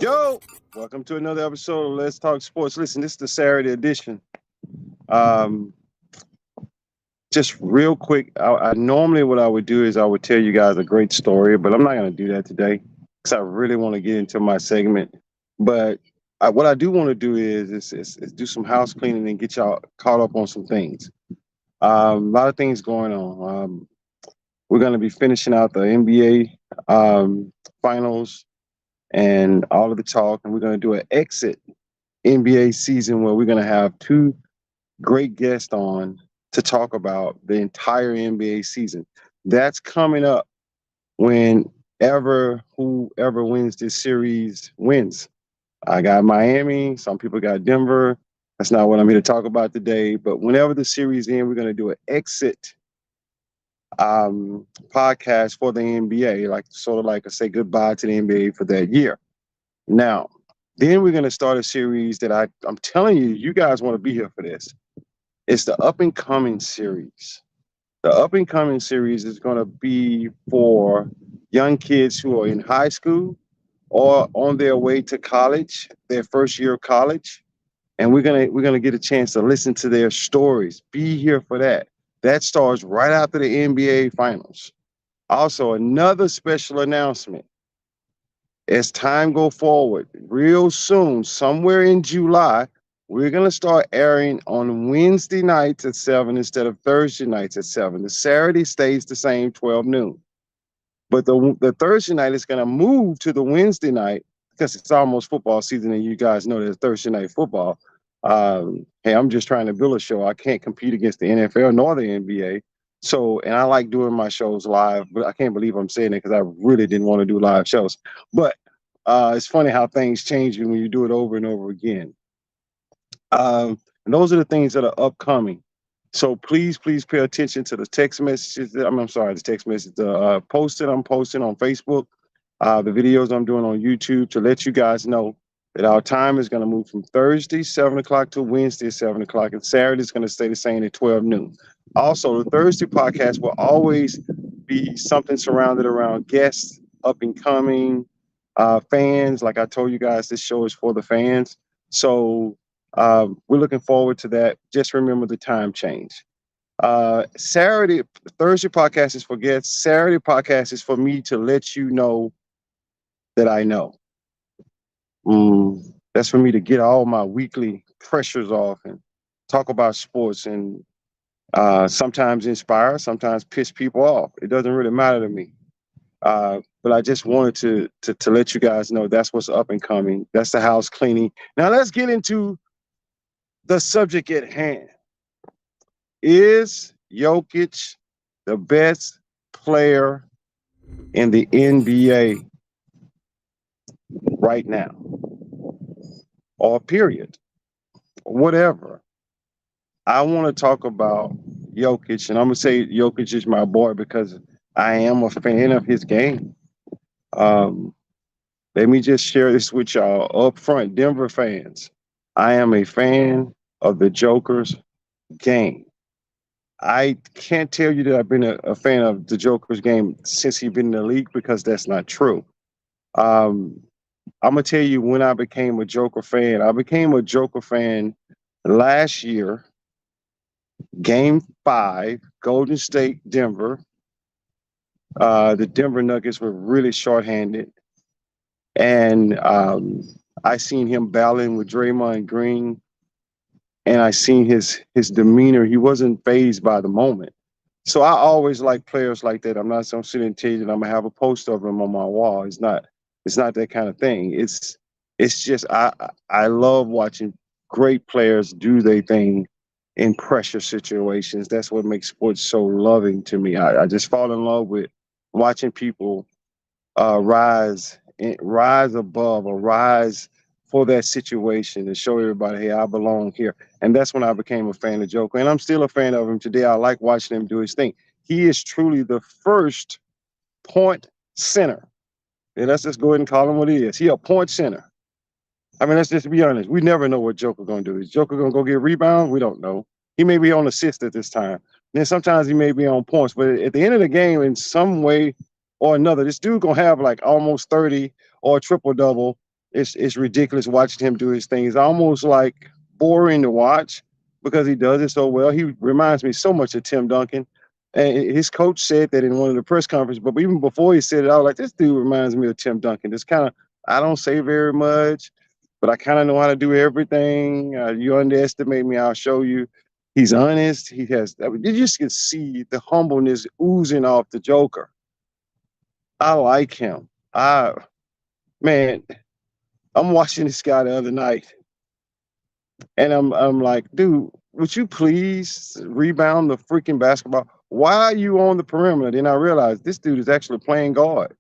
Yo, welcome to another episode of Let's Talk Sports. Listen, this is the Saturday edition. Um, just real quick, I normally what I would do is I would tell you guys a great story, but I'm not going to do that today because I really want to get into my segment. But what I do want to do is do some house cleaning and get y'all caught up on some things. A lot of things going on. We're going to be finishing out the NBA finals and all of the talk, and we're going to do an exit NBA season where we're going to have two great guests on to talk about the entire NBA season. That's coming up whenever whoever wins this series wins. I got Miami. Some people got Denver. That's not what I'm here to talk about today. But whenever the series ends, we're going to do an exit podcast for the NBA, like sort of like a say goodbye to the NBA for that year. Now, then we're going to start a series that I'm telling you, you guys want to be here for this. It's the up and coming series. The up and coming series is going to be for young kids who are in high school or on their way to college, their first year of college, and we're gonna get a chance to listen to their stories. Be here for that. That starts right after the NBA finals. Also, another special announcement. As time go forward, real soon, somewhere in July, we're going to start airing on Wednesday nights at 7 instead of Thursday nights at 7. The Saturday stays the same, 12 noon. But the Thursday night is going to move to the Wednesday night because it's almost football season and you guys know there's Thursday night football. Hey, I'm just trying to build a show. I can't compete against the NFL nor the NBA. So, and I like doing my shows live, but I can't believe I'm saying it because I really didn't want to do live shows. But it's funny how things change when you do it over and over again. And those are the things that are upcoming. So please pay attention to the text messages. I'm sorry, the text message, the I'm posting on Facebook, the videos I'm doing on YouTube to let you guys know that our time is going to move from Thursday, 7 o'clock to Wednesday, 7 o'clock, and Saturday is going to stay the same at 12 noon. Also, the Thursday podcast will always be something surrounded around guests, up and coming, fans. Like I told you guys, this show is for the fans. So we're looking forward to that. Just remember the time change. Thursday podcast is for guests. Saturday podcast is for me to let you know that I know. That's for me to get all my weekly pressures off and talk about sports and sometimes inspire, sometimes piss people off. It doesn't really matter to me. But I just wanted to let you guys know that's what's up and coming. That's the house cleaning. Now let's get into the subject at hand. Is Jokic the best player in the NBA right now? Or period? Whatever. I want to talk about Jokic, and I'm going to say Jokic is my boy because I am a fan of his game. Let me just share this with y'all up front, Denver fans. I am a fan of the Joker's game. I can't tell you that I've been a fan of the Joker's game since he's been in the league because that's not true. I'm going to tell you when I became a Joker fan. I became a Joker fan last year, Game 5, Golden State, Denver. The Denver Nuggets were really shorthanded. And I seen him battling with Draymond Green. And I seen his demeanor. He wasn't fazed by the moment. So I always like players like that. I'm not some sitting and tell you that I'm gonna have a poster of him on my wall. It's not that kind of thing. It's just I love watching great players do their thing in pressure situations. That's what makes sports so loving to me. I just fall in love with watching people rise above or rise for that situation and show everybody, hey, I belong here. And that's when I became a fan of Joker. And I'm still a fan of him today. I like watching him do his thing. He is truly the first point center. And let's just go ahead and call him what he is. He a point center. I mean, let's just be honest. We never know what Joker going to do. Is Joker going to go get rebound? We don't know. He may be on assist at this time. Then sometimes he may be on points. But at the end of the game, in some way or another, this dude going to have like almost 30 or a triple-double It's ridiculous watching him do his thing. It's almost like boring to watch because he does it so well. He reminds me so much of Tim Duncan. And his coach said that in one of the press conferences, but even before he said it, I was like, this dude reminds me of Tim Duncan. It's kind of, I don't say very much, but I kind of know how to do everything. You underestimate me, I'll show you. He's honest. He has, I mean, you just can see the humbleness oozing off the Joker. I like him. Man, I'm watching this guy the other night, and I'm like, dude, would you please rebound the freaking basketball? Why are you on the perimeter? Then I realized this dude is actually playing guard.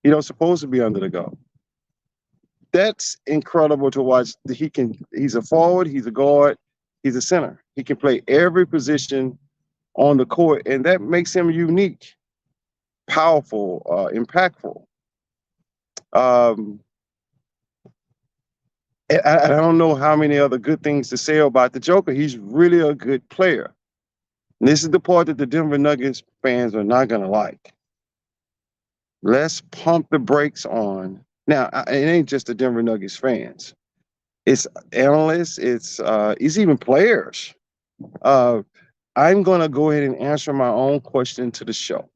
He don't supposed to be under the guard. That's incredible to watch. He's a forward, he's a guard, he's a center. He can play every position on the court, and that makes him unique, powerful, impactful. Um, I don't know how many other good things to say about the Joker. He's really a good player. And this is the part that the Denver Nuggets fans are not going to like. Let's pump the brakes on. Now, it ain't just the Denver Nuggets fans. It's analysts. It's even players. Uh, I'm going to go ahead and answer my own question to the show.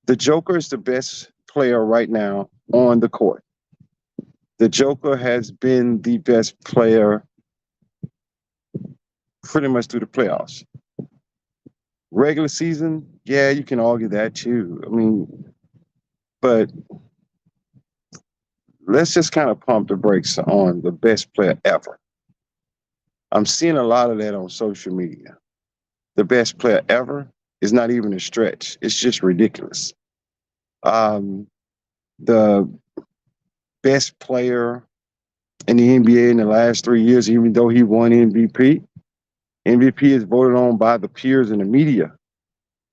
The Joker is the best player right now on the court. The Joker has been the best player pretty much through the playoffs. Regular season, yeah, you can argue that too. I mean, but let's just kind of pump the brakes on the best player ever. I'm seeing a lot of that on social media. The best player ever is not even a stretch. It's just ridiculous. Um, the best player in the NBA in the last 3 years, even though he won MVP, MVP is voted on by the peers in the media.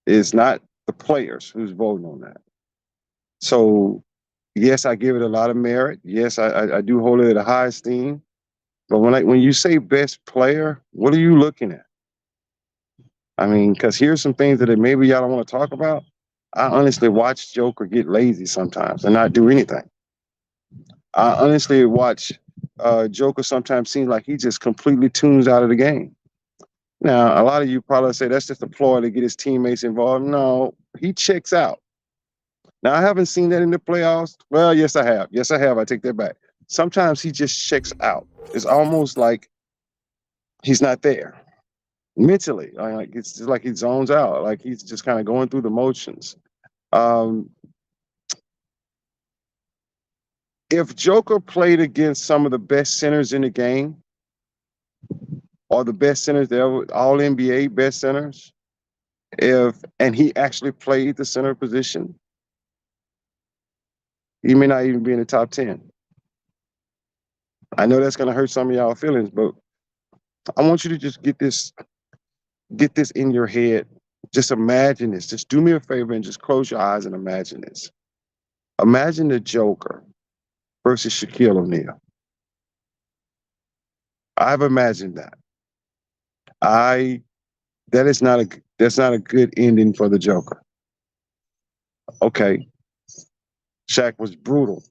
It's not the players who's voting on that. So, yes, I give it a lot of merit. Yes, I do hold it at a high esteem. But when you say best player, what are you looking at? I mean, because here's some things that maybe y'all don't want to talk about. I honestly watch Joker get lazy sometimes and not do anything. I honestly watch Joker sometimes seem like he just completely tunes out of the game. Now, a lot of you probably say that's just a ploy to get his teammates involved. No, he checks out. Now, I haven't seen that in the playoffs. Well, yes, I have. Yes, I have. I take that back. Sometimes he just checks out. It's almost like he's not there mentally. Like it's just like he zones out. Like he's just kind of going through the motions. Um, if Joker played against some of the best centers in the game, or the best centers, they ever, all NBA best centers, and he actually played the center position, he may not even be in the top 10. I know that's going to hurt some of y'all feelings, but I want you to just get this in your head. Just imagine this. Just do me a favor and just close your eyes and imagine this. Imagine the Joker versus Shaquille O'Neal. I've imagined that. I that's not a good ending for the Joker. Okay, Shaq was brutal.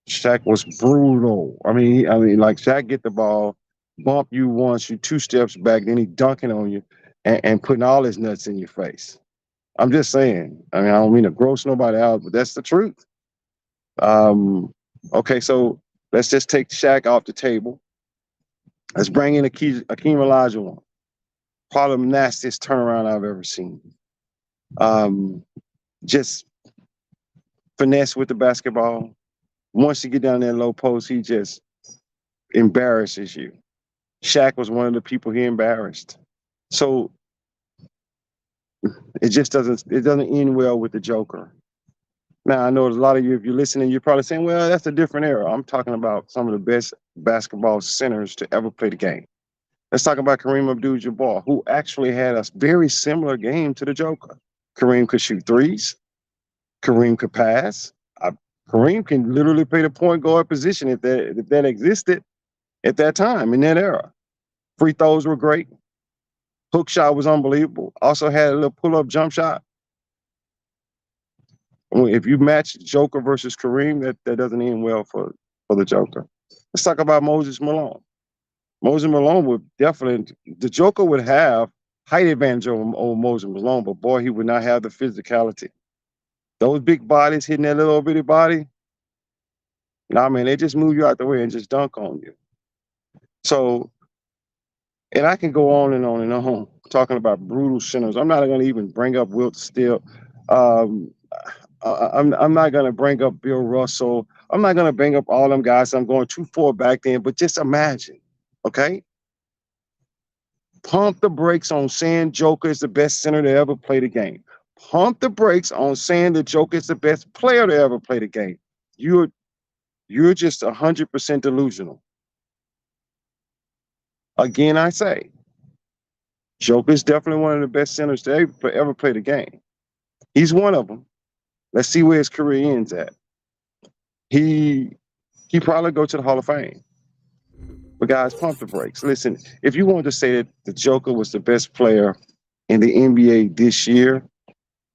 Shaq was brutal. Like Shaq get the ball, bump you once, you two steps back, then he dunking on you and putting all his nuts in your face. I'm just saying. I mean, I don't mean to gross nobody out, but that's the truth. Um, okay, so let's just take Shaq off the table. Let's bring in Akeem Olajuwon. Probably the nastiest turnaround I've ever seen. Just finesse with the basketball. Once you get down that low post, he just embarrasses you. Shaq was one of the people he embarrassed. So it doesn't end well with the Joker. Now I know there's a lot of you, if you're listening, you're probably saying, well, that's a different era. I'm talking about some of the best basketball centers to ever play the game. Let's talk about Kareem Abdul-Jabbar, who actually had a very similar game to the Joker. Kareem could shoot threes. Kareem could pass. Kareem can literally play the point guard position if that existed at that time in that era. Free throws were great. Hook shot was unbelievable. Also had a little pull-up jump shot. If you match Joker versus Kareem, that doesn't end well for for the Joker. Let's talk about Moses Malone. Moses Malone would definitely, the Joker would have height advantage over Moses Malone, but boy, he would not have the physicality. Those big bodies hitting that little bitty body, nah, man, they just move you out the way and just dunk on you. So, and I can go on and on and on talking about brutal centers. I'm not going to even bring up Wilt Still. Um, I'm not going to bring up Bill Russell. I'm not going to bring up all them guys. I'm going too far back then, but just imagine, okay? Pump the brakes on saying Joker is the best center to ever play the game. Pump the brakes on saying the Joker is the best player to ever play the game. You're just 100% delusional. Again, I say, Joker is definitely one of the best centers to ever play the game. He's one of them. Let's see where his career ends at. He probably go to the Hall of Fame. But guys, pump the brakes. Listen, if you wanted to say that the Joker was the best player in the NBA this year,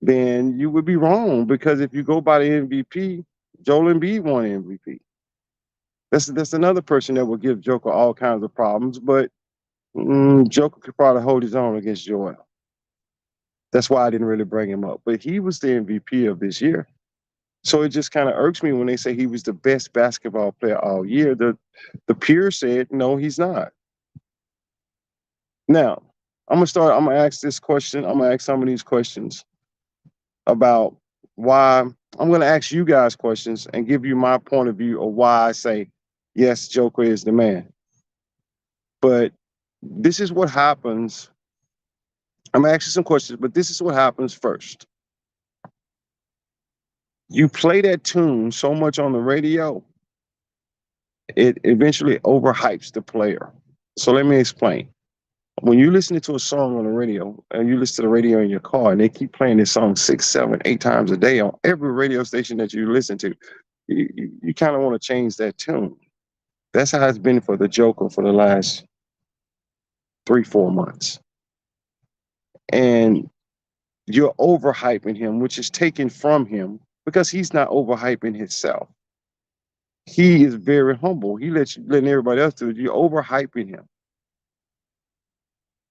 then you would be wrong, because if you go by the MVP, Joel Embiid won MVP. That's another person that will give Joker all kinds of problems, but Joker could probably hold his own against Joel. That's why I didn't really bring him up. But he was the MVP of this year. So it just kind of irks me when they say he was the best basketball player all year. The peers said, no, he's not. Now, I'm gonna ask this question. I'm gonna ask some of these questions about why. I'm gonna ask you guys questions and give you my point of view of why I say, yes, Joker is the man. But this is what happens. I'm gonna ask you some questions, but this is what happens first. You play that tune so much on the radio, it eventually overhypes the player. So let me explain. When you listen to a song on the radio and you listen to the radio in your car and they keep playing this song 6, 7, 8 times a day on every radio station that you listen to, you kind of want to change that tune. That's how it's been for the Joker for the last 3, 4 months. And you're overhyping him, which is taken from him because he's not overhyping himself. He is very humble. He letting everybody else do it. You're overhyping him.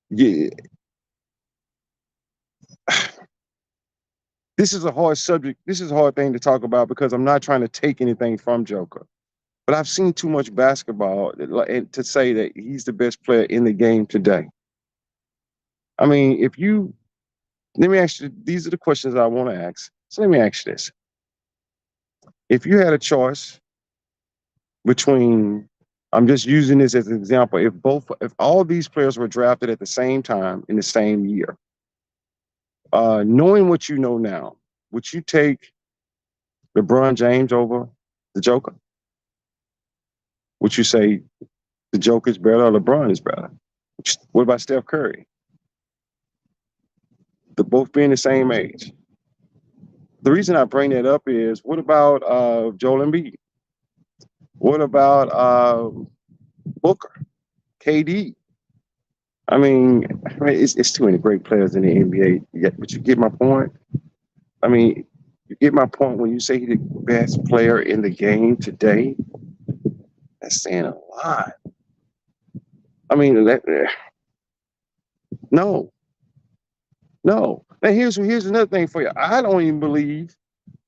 Yeah. This is a hard subject. This is a hard thing to talk about because I'm not trying to take anything from Joker. But I've seen too much basketball to say that he's the best player in the game today. I mean, let me ask you, these are the questions I want to ask. So let me ask you this. If you had a choice between, I'm just using this as an example, if all these players were drafted at the same time in the same year, knowing what you know now, would you take LeBron James over the Joker? Would you say the Joker is better or LeBron is better? What about Steph Curry? They're both being the same age. The reason I bring that up is, what about Joel Embiid? What about Booker, KD? I mean, it's too many great players in the NBA. But you get my point. I mean, you get my point when you say he's the best player in the game today. That's saying a lot. I mean, no. Now here's another thing for you. I don't even believe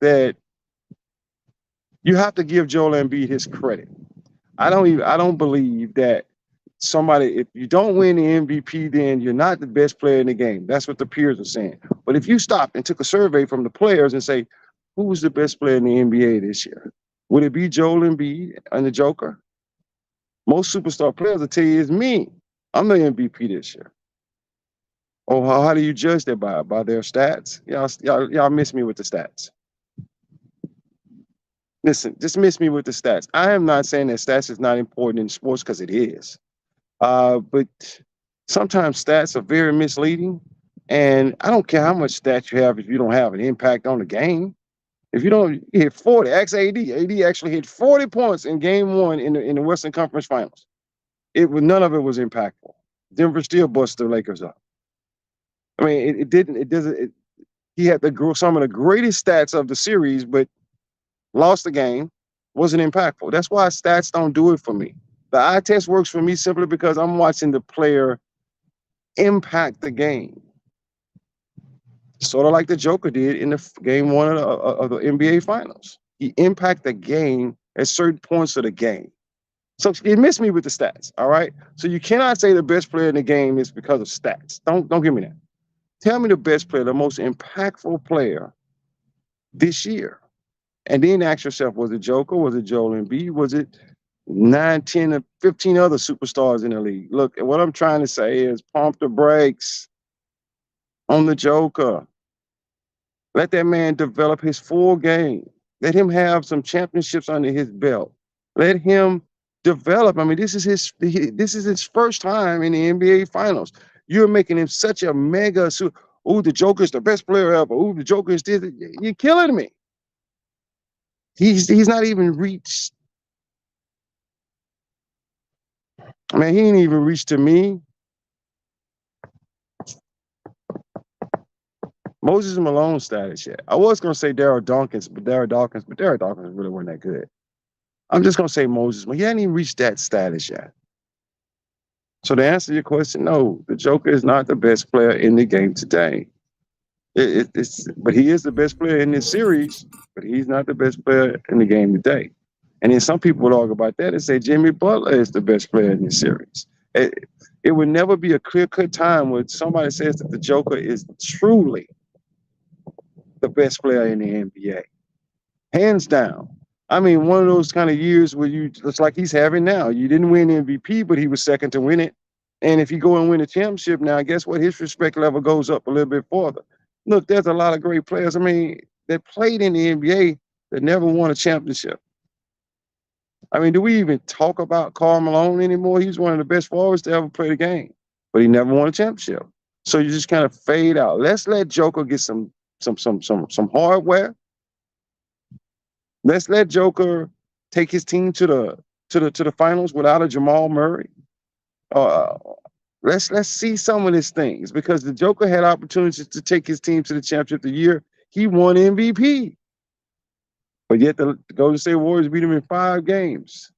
that you have to give Joel Embiid his credit. I don't believe that if you don't win the MVP, then you're not the best player in the game. That's what the peers are saying. But if you stopped and took a survey from the players and say, who was the best player in the NBA this year? Would it be Joel Embiid and the Joker? Most superstar players will tell you it's me. I'm the MVP this year. Oh, how do you judge that by their stats? Y'all miss me with the stats. Listen, just miss me with the stats. I am not saying that stats is not important in sports, because it is. But sometimes stats are very misleading, and I don't care how much stats you have if you don't have an impact on the game. If you don't hit 40, ask AD. AD actually hit 40 points in game 1 in the Western Conference Finals. None of it was impactful. Denver still busted the Lakers up. I mean, he had some of the greatest stats of the series, but lost the game, wasn't impactful. That's why stats don't do it for me. The eye test works for me simply because I'm watching the player impact the game, sort of like the Joker did in the game one of the NBA Finals. He impacted the game at certain points of the game. So you missed me with the stats, all right? So you cannot say the best player in the game is because of stats. Don't give me that. Tell me the best player, the most impactful player this year. And then ask yourself, was it Joker? Was it Joel Embiid? Was it 9, 10, or 15 other superstars in the league? Look, what I'm trying to say is pump the brakes on the Joker. Let that man develop his full game. Let him have some championships under his belt. Let him develop. I mean, this is his first time in the NBA Finals. You're making him such a mega. Oh, the Joker's the best player ever. Oh, the Joker is this. You're killing me. He's not even reached. Man, he ain't even reached to me. Moses Malone status yet. I was gonna say Daryl Dawkins, but Daryl Dawkins really wasn't that good. I'm just gonna say Moses. Well, he hadn't even reached that status yet. So to answer your question, no, the Joker is not the best player in the game today. But he is the best player in this series, but he's not the best player in the game today. And then some people would argue about that and say Jimmy Butler is the best player in this series. It would never be a clear-cut time where somebody says that the Joker is truly the best player in the NBA. Hands down. I mean, one of those kind of years where it's like he's having now. You didn't win MVP, but he was second to win it. And if you go and win a championship now, guess what? His respect level goes up a little bit further. Look, there's a lot of great players. I mean, that played in the NBA that never won a championship. I mean, do we even talk about Karl Malone anymore? He's one of the best forwards to ever play the game, but he never won a championship. So you just kind of fade out. Let's let Joker get some hardware. Let's let Joker take his team to the finals without a Jamal Murray. Uh, let's see some of these things because the Joker had opportunities to take his team to the championship the year he won MVP. But yet the Golden State Warriors beat him in 5 games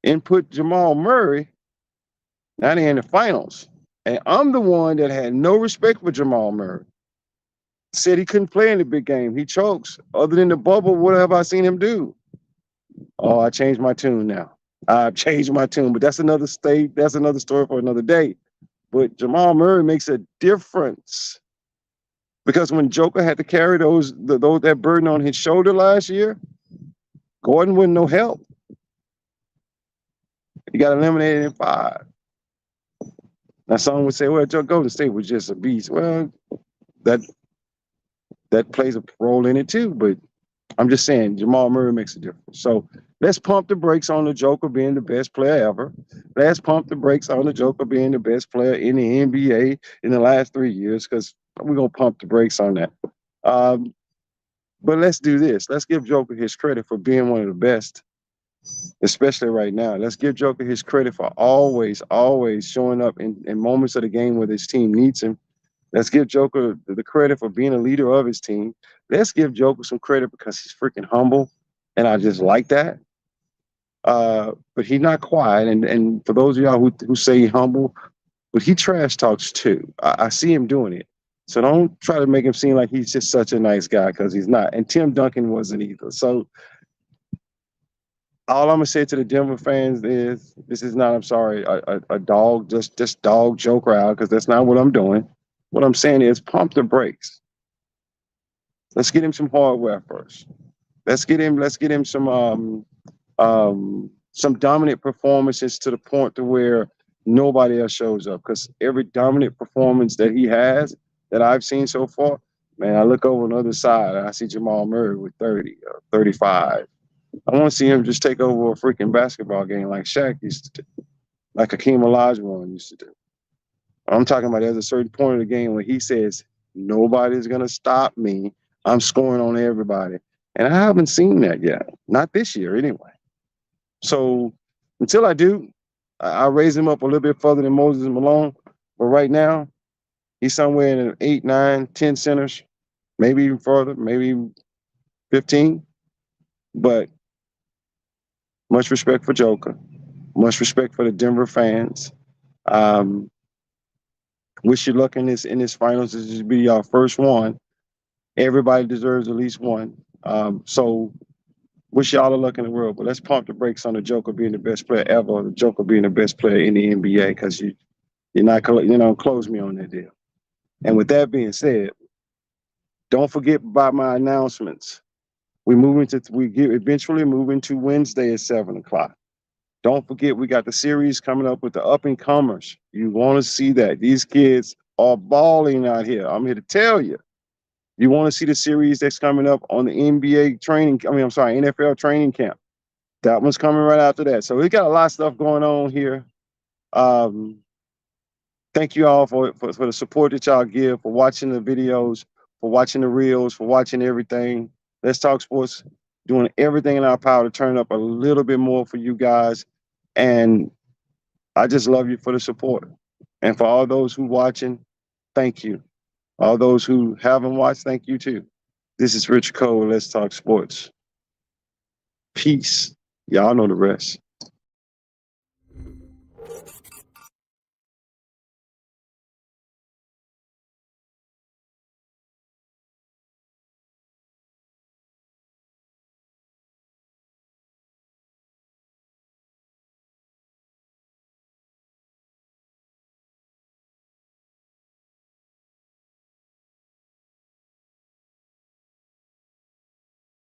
and put Jamal Murray. Now they're in the finals. And I'm the one that had no respect for Jamal Murray. Said he couldn't play in the big game. He chokes. Other than the bubble, what have I seen him do? Oh, I changed my tune now. I've changed my tune, but that's another state. That's another story for another day. But Jamal Murray makes a difference because when Joker had to carry that burden on his shoulder last year, Gordon wasn't no help. He got eliminated in 5. Now some would say, well, Golden State was just a beast. Well, that plays a role in it too, but I'm just saying Jamal Murray makes a difference. So let's pump the brakes on the Joker being the best player ever. Let's pump the brakes on the Joker being the best player in the NBA in the last 3 years because we're going to pump the brakes on that. But let's do this. Let's give Joker his credit for being one of the best, especially right now. Let's give Joker his credit for always showing up in moments of the game where his team needs him. Let's give Joker the credit for being a leader of his team. Let's give Joker some credit because he's freaking humble, and I just like that. But he's not quiet, and for those of y'all who say he's humble, but he trash talks too. I see him doing it. So don't try to make him seem like he's just such a nice guy because he's not. And Tim Duncan wasn't either. So all I'm gonna say to the Denver fans is this is not, I'm sorry, a dog, just dog Joker out because that's not what I'm doing. What I'm saying is pump the brakes. Let's get him some hardware first. Let's get him some dominant performances to the point to where nobody else shows up. Because every dominant performance that he has that I've seen so far, man, I look over on the other side and I see Jamal Murray with 30 or 35. I want to see him just take over a freaking basketball game like Shaq used to do, like Hakeem Olajuwon used to do. I'm talking about there's a certain point of the game where he says, nobody's going to stop me. I'm scoring on everybody. And I haven't seen that yet. Not this year, anyway. So until I do, I'll raise him up a little bit further than Moses Malone. But right now, he's somewhere in 8, 9, 10 centers, maybe even further, maybe 15. But Much respect for Joker. Much respect for the Denver fans. Um, wish you luck in this finals. This will be our first one. Everybody deserves at least one. So wish y'all the luck in the world. But let's pump the brakes on the Joker being the best player ever, or the Joker being the best player in the NBA, because you're not close me on that deal. And with that being said, don't forget about my announcements. We get eventually moving to Wednesday at 7 o'clock. Don't forget, we got the series coming up with the up and comers. You want to see that. These kids are balling out here. I'm here to tell you. You want to see the series that's coming up on the NFL training camp. That one's coming right after that. So we got a lot of stuff going on here. Um, Thank you all for the support that y'all give, for watching the videos, for watching the reels, for watching everything. Let's Talk Sports, doing everything in our power to turn up a little bit more for you guys. And I just love you for the support. And for all those who watching, thank you. All those who haven't watched, thank you too. This is Rich Cole. Let's Talk Sports. Peace. Y'all know the rest.